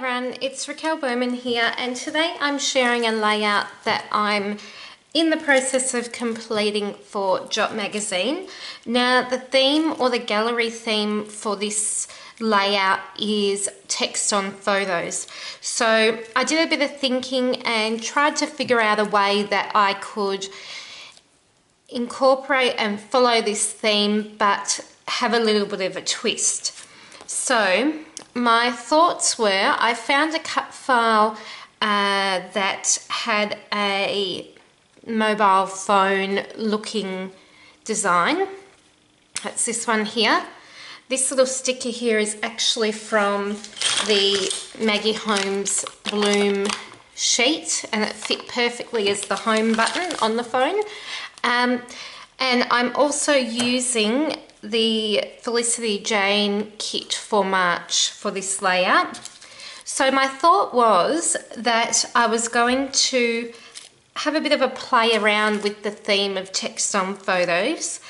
everyone, it's Raquel Bowman here, and today I'm sharing a layout that I'm in the process of completing for Jot Magazine. Now the theme or the gallery theme for this layout is text on photos. So I did a bit of thinking and tried to figure out a way that I could incorporate and follow this theme but have a little bit of a twist. So my thoughts were, I found a cut file that had a mobile phone looking design. That's this one here. This little sticker here is actually from the Maggie Holmes Bloom sheet, and it fit perfectly as the home button on the phone. And I'm also using the Felicity Jane kit for March for this layout. So my thought was that I was going to have a bit of a play around with the theme of text on photos,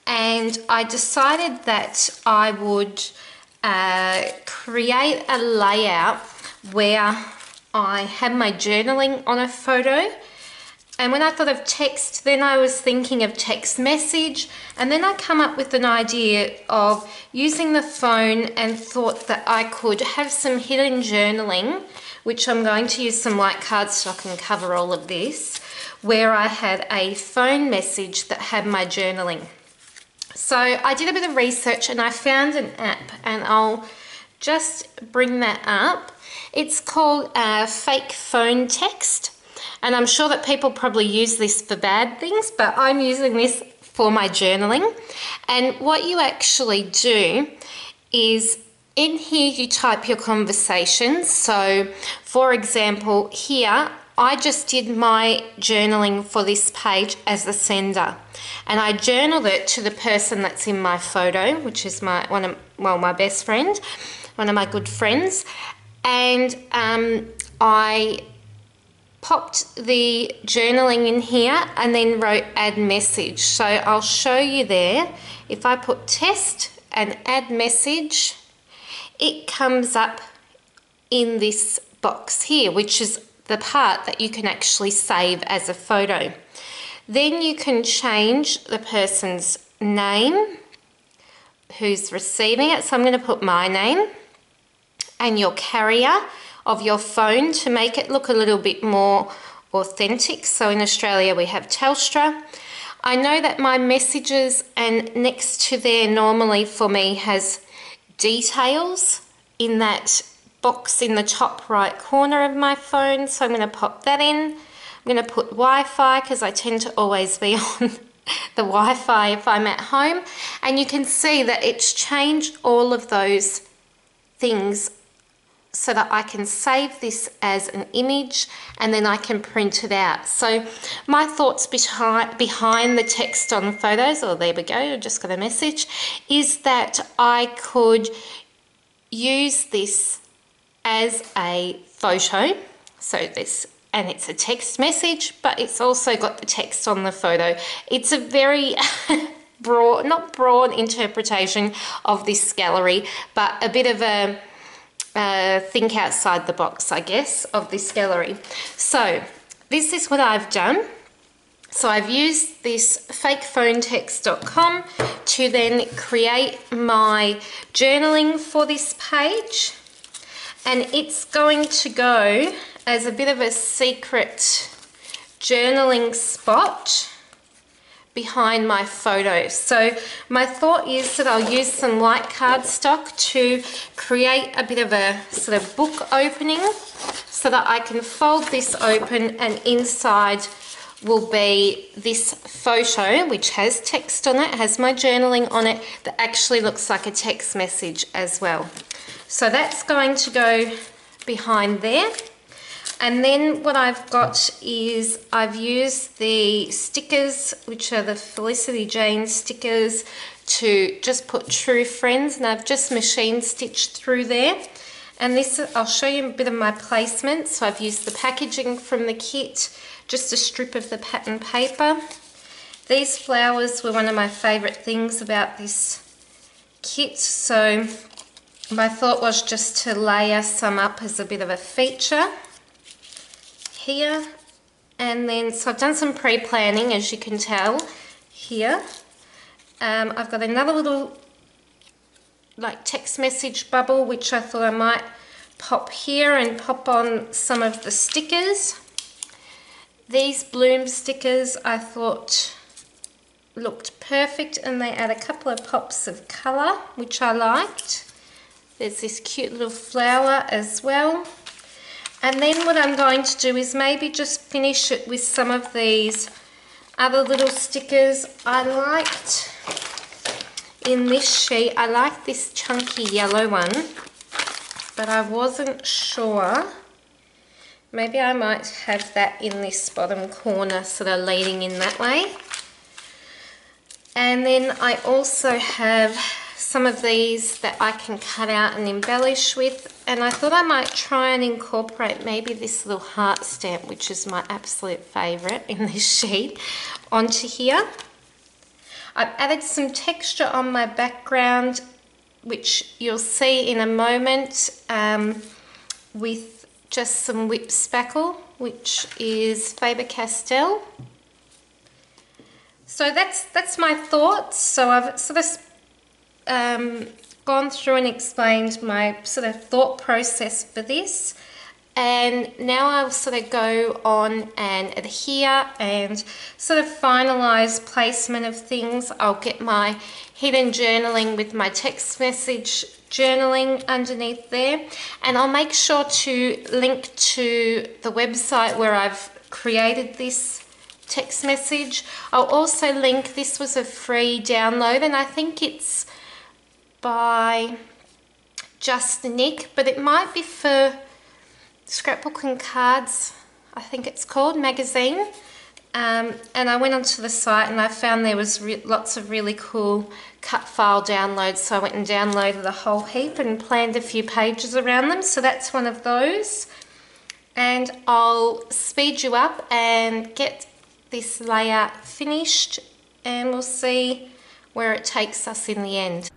and I decided that I would create a layout where I had my journaling on a photo. And when I thought of text, then I was thinking of text message, and then I come up with an idea of using the phone and thought that I could have some hidden journaling, which I'm going to use some white cardstock and cover all of this, where I had a phone message that had my journaling. So I did a bit of research and I found an app, and I'll just bring that up. It's called Fake Phone Text. And I'm sure that people probably use this for bad things, but I'm using this for my journaling. And what you actually do is in here you type your conversations. So for example, here I just did my journaling for this page as the sender. And I journaled it to the person that's in my photo, which is my best friend, one of my good friends. And I popped the journaling in here and then wrote add message. So I'll show you there. If I put test and add message, it comes up in this box here, which is the part that you can actually save as a photo. Then you can change the person's name who's receiving it. So I'm going to put my name and your carrier of your phone to make it look a little bit more authentic. So in Australia we have Telstra. I know that my messages, and next to there normally for me has details in that box in the top right corner of my phone. So I'm going to pop that in. I'm going to put Wi-Fi because I tend to always be on the Wi-Fi if I'm at home. And you can see that it's changed all of those things so that I can save this as an image and then I can print it out. So my thoughts behind the text on photos, oh there we go, I just got a message, is that I could use this as a photo. So this, and it's a text message, but it's also got the text on the photo. It's a very broad, not broad interpretation of this gallery, but a bit of a think outside the box, I guess, of this gallery. So this is what I've done. So I've used this fakephonetext.com to then create my journaling for this page, and it's going to go as a bit of a secret journaling spot behind my photos. So my thought is that I'll use some white cardstock to create a bit of a sort of book opening so that I can fold this open, and inside will be this photo which has text on it, has my journaling on it, that actually looks like a text message as well. So that's going to go behind there. And then what I've got is I've used the stickers, which are the Felicity Jane stickers, to just put true friends, and I've just machine stitched through there. And this, I'll show you a bit of my placement. So I've used the packaging from the kit, just a strip of the pattern paper. These flowers were one of my favourite things about this kit, so my thought was just to layer some up as a bit of a feature here. And then, so I've done some pre-planning, as you can tell here. I've got another little like text message bubble, which I thought I might pop here and pop on some of the stickers. These bloom stickers I thought looked perfect, and they add a couple of pops of colour, which I liked. There's this cute little flower as well. And then what I'm going to do is maybe just finish it with some of these other little stickers I liked in this sheet. I like this chunky yellow one, but I wasn't sure. Maybe I might have that in this bottom corner, sort of leading in that way. And then I also have some of these that I can cut out and embellish with, and I thought I might try and incorporate maybe this little heart stamp, which is my absolute favourite in this sheet, onto here. I've added some texture on my background, which you'll see in a moment, with just some whip spackle, which is Faber-Castell. So that's my thoughts. So I've sort of gone through and explained my sort of thought process for this, and now I'll sort of go on and adhere and sort of finalize placement of things. I'll get my hidden journaling with my text message journaling underneath there, and I'll make sure to link to the website where I've created this text message. I'll also link, this was a free download, and I think it's by Just Nick, but it might be for Scrapbook and Cards, I think it's called, magazine. And I went onto the site and I found there was lots of really cool cut file downloads, so I went and downloaded a whole heap and planned a few pages around them. So that's one of those, and I'll speed you up and get this layout finished, and we'll see where it takes us in the end.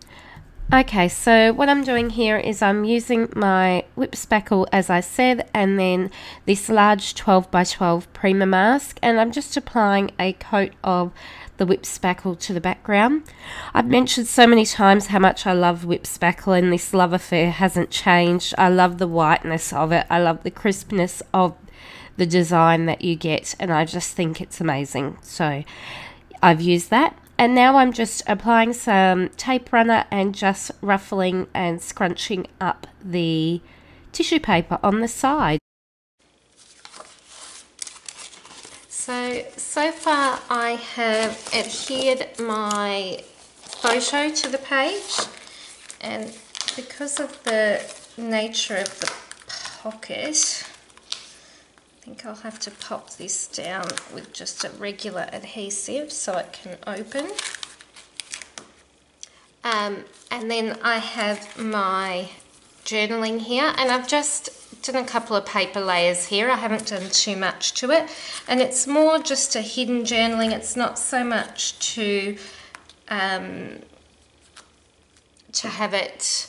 Okay, so what I'm doing here is I'm using my whip spackle, as I said, and then this large 12x12 Prima mask, and I'm just applying a coat of the whip spackle to the background. I've mentioned so many times how much I love whip spackle, and this love affair hasn't changed. I love the whiteness of it. I love the crispness of the design that you get, and I just think it's amazing. So I've used that. And now I'm just applying some tape runner and just ruffling and scrunching up the tissue paper on the side. So far I have adhered my photo to the page, and because of the nature of the pocket, I think I'll have to pop this down with just a regular adhesive so it can open. And then I have my journaling here, and I've just done a couple of paper layers here. I haven't done too much to it, and it's more just a hidden journaling. It's not so much to have it,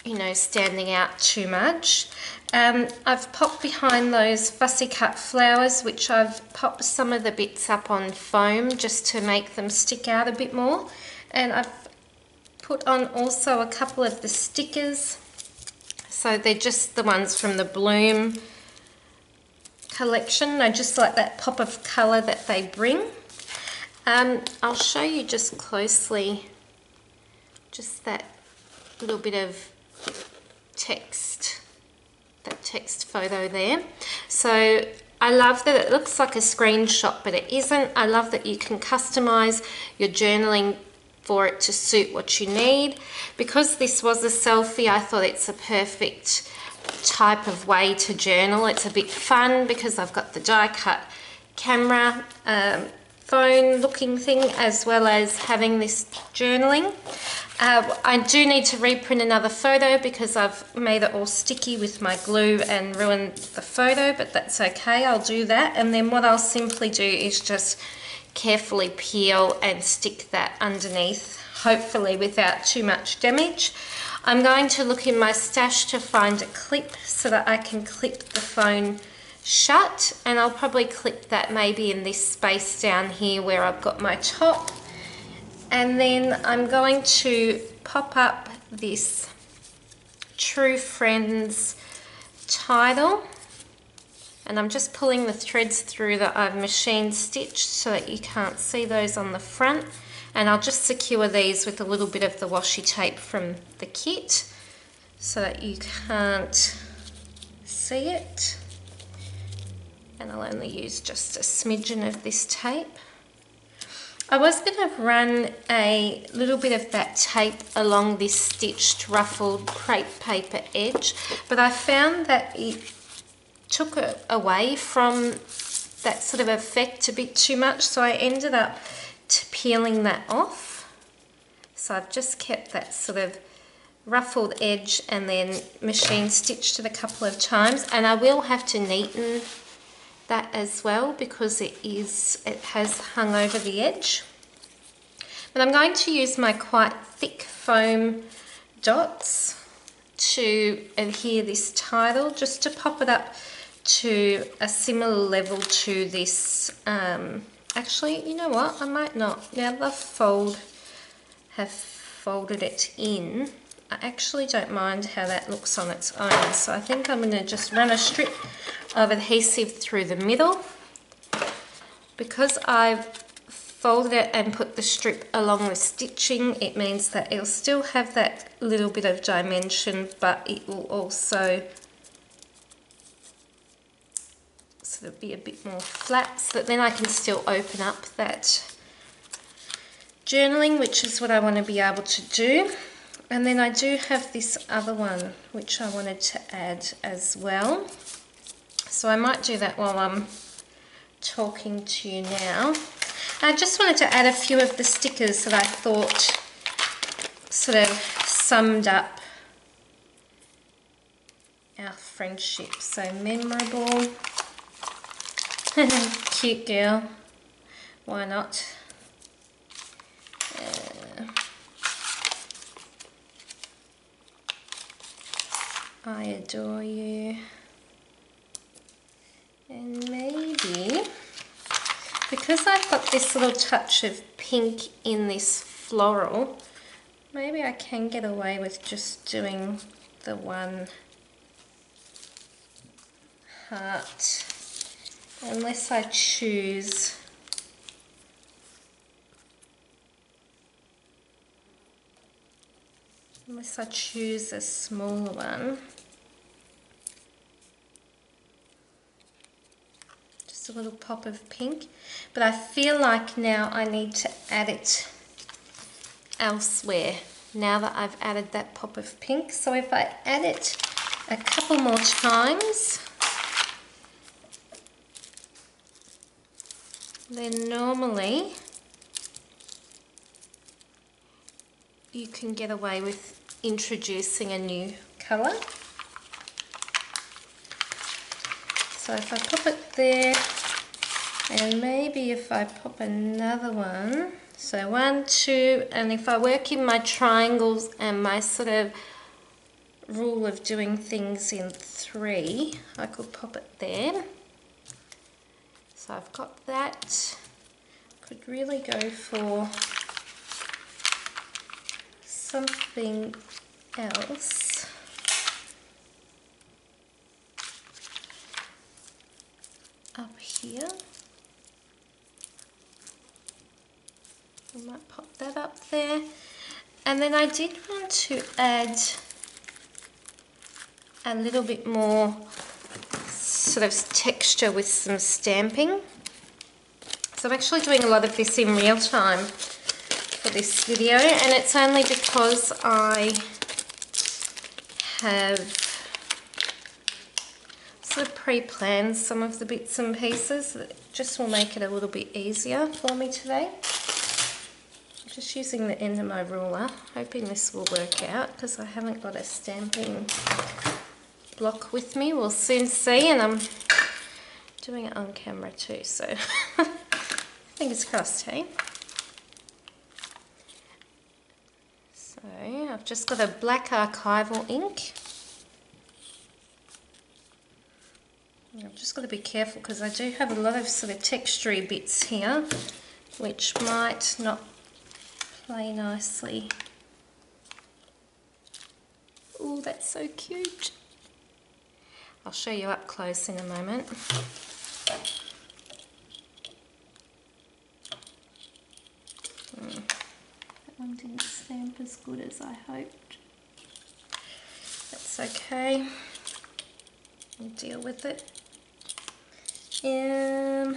you know, standing out too much. I've popped behind those fussy cut flowers, which I've popped some of the bits up on foam just to make them stick out a bit more, and I've put on also a couple of the stickers, so they're just the ones from the Bloom collection. I just like that pop of colour that they bring. I'll show you just closely just that little bit of text, that text photo there. So I love that it looks like a screenshot, but it isn't. I love that you can customize your journaling for it to suit what you need. Because this was a selfie, I thought it's a perfect type of way to journal. It's a bit fun because I've got the die cut camera phone looking thing, as well as having this journaling. I do need to reprint another photo because I've made it all sticky with my glue and ruined the photo, but that's okay, I'll do that. And then what I'll simply do is just carefully peel and stick that underneath, hopefully without too much damage. I'm going to look in my stash to find a clip so that I can clip the phone shut, and I'll probably clip that maybe in this space down here where I've got my top. And then I'm going to pop up this True Friends title, and I'm just pulling the threads through that I've machine stitched so that you can't see those on the front, and I'll just secure these with a little bit of the washi tape from the kit so that you can't see it, and I'll only use just a smidgen of this tape. I was going to run a little bit of that tape along this stitched ruffled crepe paper edge, but I found that it took it away from that sort of effect a bit too much, so I ended up peeling that off. So I've just kept that sort of ruffled edge and then machine stitched it a couple of times, and I will have to neaten that as well because it has hung over the edge. But I'm going to use my quite thick foam dots to adhere this title, just to pop it up to a similar level to this. Actually, you know what, I might not. Now that I have folded it in, I actually don't mind how that looks on its own. So I think I'm going to just run a strip of adhesive through the middle. Because I've folded it and put the strip along the stitching, it means that it'll still have that little bit of dimension, but it will also sort of be a bit more flat, so that then I can still open up that journaling, which is what I want to be able to do. And then I do have this other one which I wanted to add as well, so I might do that while I'm talking to you now. I just wanted to add a few of the stickers that I thought sort of summed up our friendship. So memorable, cute girl, why not? I adore you. And maybe, because I've got this little touch of pink in this floral, maybe I can get away with just doing the one heart, unless I choose a smaller one. Just a little pop of pink, but I feel like now I need to add it elsewhere now that I've added that pop of pink. So if I add it a couple more times, then normally you can get away with introducing a new colour. So if I pop it there, and maybe if I pop another one, so 1, 2, and if I work in my triangles and my sort of rule of doing things in 3, I could pop it there. So I've got that. Could really go for something else. Up here. I might pop that up there. And then I did want to add a little bit more sort of texture with some stamping. So I'm actually doing a lot of this in real time for this video, and it's only because I have sort of pre-planned some of the bits and pieces that just will make it a little bit easier for me today. I'm just using the end of my ruler, hoping this will work out because I haven't got a stamping block with me. We'll soon see, and I'm doing it on camera too, so fingers crossed, hey? So I I've just got a black archival ink. I've just got to be careful because I do have a lot of sort of textury bits here which might not play nicely. Oh, that's so cute. I'll show you up close in a moment. That one didn't stamp as good as I hoped. That's okay. We'll deal with it. I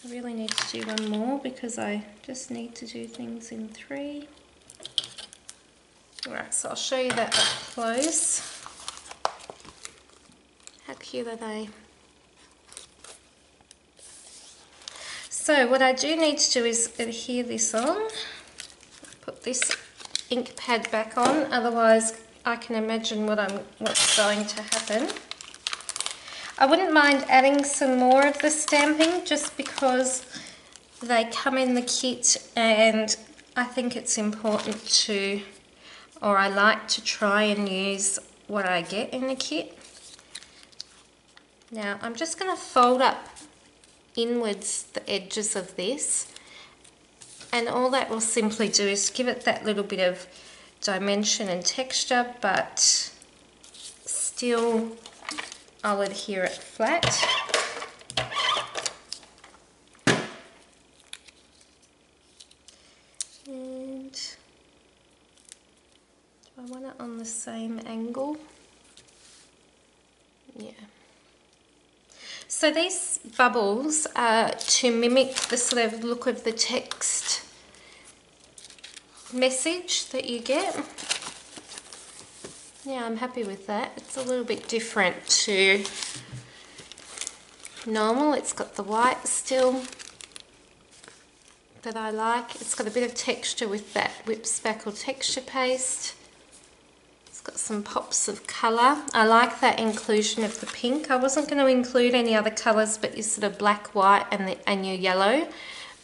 really need to do one more because I just need to do things in 3. Alright, so I'll show you that up close. How cute are they? So what I do need to do is adhere this on. Put this ink pad back on, otherwise I can imagine what's going to happen. I wouldn't mind adding some more of the stamping just because they come in the kit, and I think it's important to, or I like to try and use what I get in the kit. Now I'm just going to fold up inwards the edges of this, and all that will simply do is give it that little bit of dimension and texture, but still I'll adhere it flat. And do I want it on the same angle? Yeah. So these bubbles are to mimic the sort of look of the text message that you get. Yeah, I'm happy with that. It's a little bit different to normal. It's got the white still that I like. It's got a bit of texture with that whip spackle texture paste. It's got some pops of colour. I like that inclusion of the pink. I wasn't going to include any other colours but your sort of black, white and your yellow.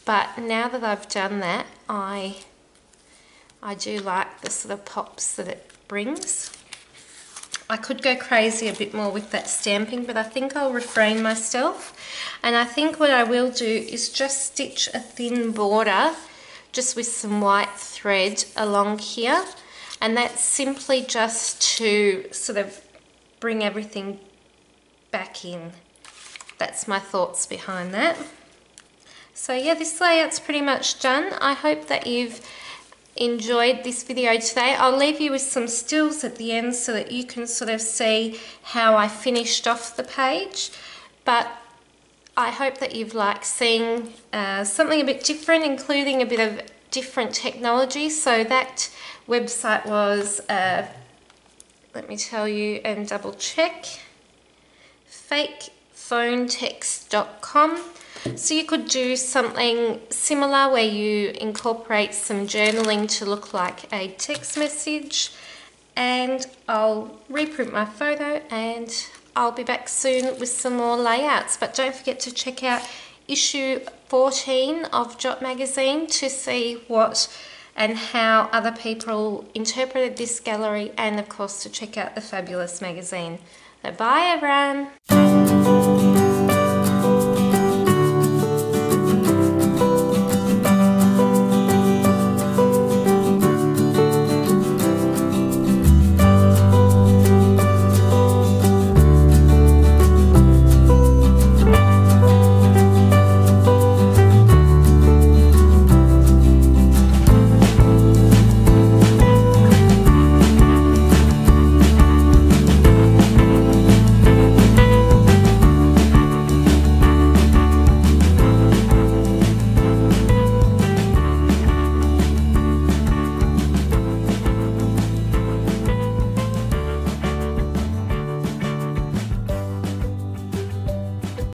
But now that I've done that, I do like the sort of pops that it brings. I could go crazy a bit more with that stamping, but I think I'll refrain myself. And I think what I will do is just stitch a thin border just with some white thread along here. And that's simply just to sort of bring everything back in. That's my thoughts behind that. So yeah, this layout's pretty much done. I hope that you've enjoyed this video today. I'll leave you with some stills at the end so that you can sort of see how I finished off the page. But I hope that you've liked seeing something a bit different, including a bit of different technology. So that website was, let me tell you and double check, fakephonetext.com. So you could do something similar where you incorporate some journaling to look like a text message, and I'll reprint my photo and I'll be back soon with some more layouts. But don't forget to check out issue 14 of Jot Magazine to see what and how other people interpreted this gallery, and of course to check out the fabulous magazine. So bye everyone!